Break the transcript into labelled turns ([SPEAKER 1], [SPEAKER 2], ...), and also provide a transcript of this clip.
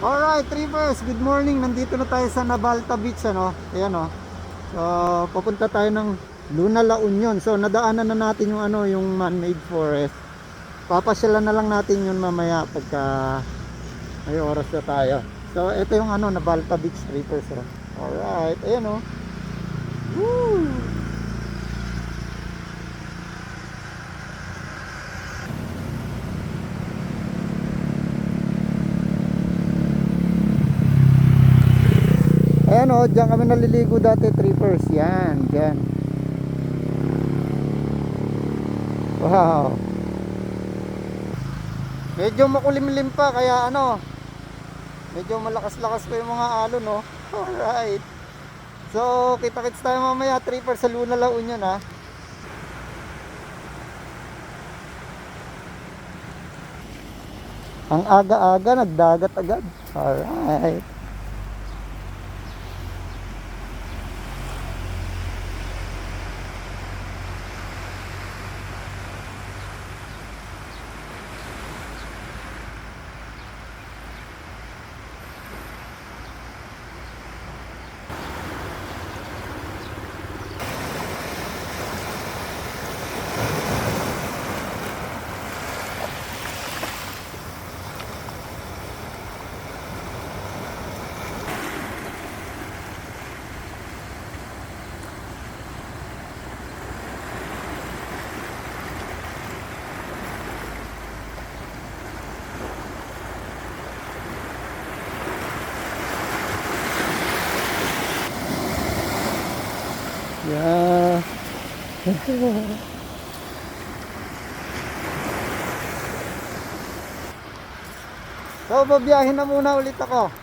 [SPEAKER 1] Alright, Trippers, good morning. Nandito na tayo sa Nabalta Beach, ano? Ayan, oh. So, papunta tayo ng Luna La Union. So, nadaanan na natin yung ano, yung man-made forest. Papasyalan na lang natin yun mamaya pagka may oras na tayo. So, ito yung ano, Nabalta Beach, Trippers, oh. Alright, ayan, oh. Woo! Ayan, oh, diyan kami naliligo dati, Trippers. Yan, diyan. Wow. Medyo makulimlim pa kaya ano, medyo malakas-lakas pa yung mga alon, no. Alright. So, kita-kits tayo mamaya, Trippers, sa Luna La Union, ha. Ang aga-aga nagdagat agad. Alright. Yeah. So, babiyahin na muna ulit ako.